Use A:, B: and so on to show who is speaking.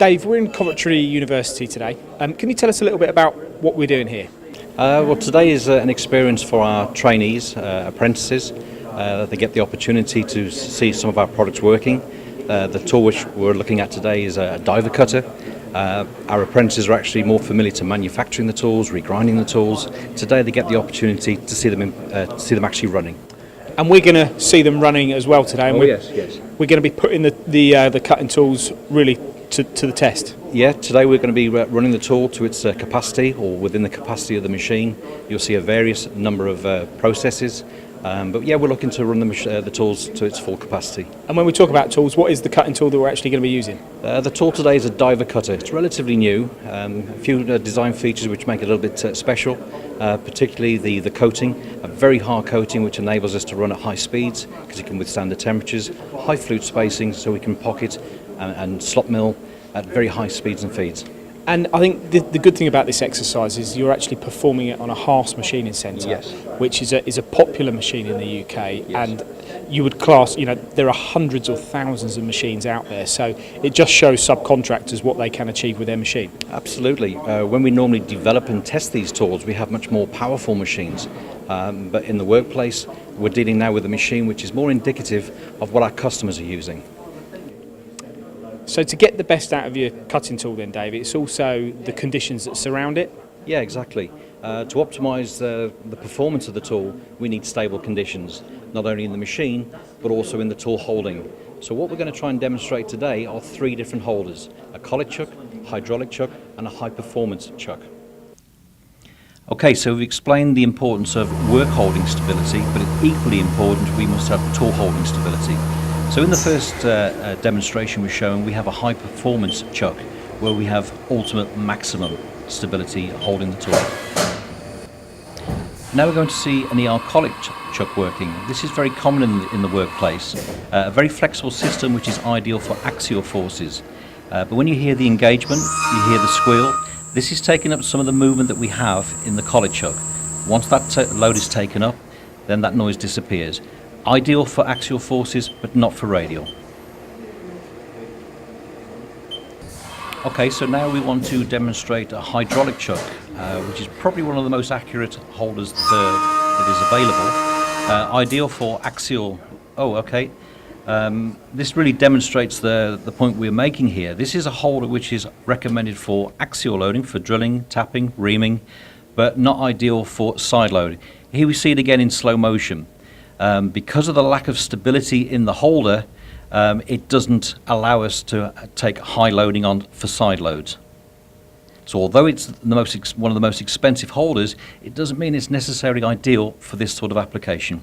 A: Dave, we're in Coventry University today. Can you tell us a little bit about what we're doing here?
B: Well, today is an experience for our trainees, apprentices. They get the opportunity to see some of our products working. The tool which we're looking at today is a diver cutter. Our apprentices are actually more familiar to manufacturing the tools, regrinding the tools. Today they get the opportunity to see them actually running.
A: And we're going to see them running as well today. And
B: Yes.
A: We're going to be putting the cutting tools really to the test.
B: Yeah, today we're going to be running the tool to its capacity, or within the capacity of the machine. You'll see a various number of processes. But yeah, we're looking to run the tools to its full capacity.
A: And when we talk about tools, what is the cutting tool that we're actually going to be using?
B: The tool today is a diver cutter. It's relatively new. A few design features which make it a little bit special, particularly the coating, a very hard coating which enables us to run at high speeds because it can withstand the temperatures, high fluid spacing so we can pocket and slot mill at very high speeds and feeds.
A: And I think the good thing about this exercise is you're actually performing it on a Haas machining centre,
B: Yes.
A: which is a popular machine in the UK.
B: Yes.
A: And you would class, there are hundreds or thousands of machines out there, so it just shows subcontractors what they can achieve with their machine.
B: Absolutely. When we normally develop and test these tools, we have much more powerful machines. But in the workplace, we're dealing now with a machine which is more indicative of what our customers are using.
A: So to get the best out of your cutting tool then, Dave, it's also the conditions that surround it?
B: Yeah, exactly. To optimise the performance of the tool, we need stable conditions, not only in the machine, but also in the tool holding. So what we're going to try and demonstrate today are 3 different holders: a collet chuck, hydraulic chuck, and a high-performance chuck. Okay, so we've explained the importance of work holding stability, but it's equally important we must have tool holding stability. So in the first demonstration we're showing, we have a high performance chuck where we have ultimate maximum stability holding the tool. Now we're going to see an ER collet chuck working. This is very common in the workplace, a very flexible system which is ideal for axial forces. But when you hear the engagement, you hear the squeal, this is taking up some of the movement that we have in the collet chuck. Once that load is taken up, then that noise disappears. Ideal for axial forces, but not for radial. Okay, so now we want to demonstrate a hydraulic chuck, which is probably one of the most accurate holders that is available. Ideal for axial. This really demonstrates the point we're making here. This is a holder which is recommended for axial loading, for drilling, tapping, reaming, but not ideal for side loading. Here we see it again in slow motion. Because of the lack of stability in the holder, it doesn't allow us to take high loading on for side loads. So although it's one of the most expensive holders, it doesn't mean it's necessarily ideal for this sort of application.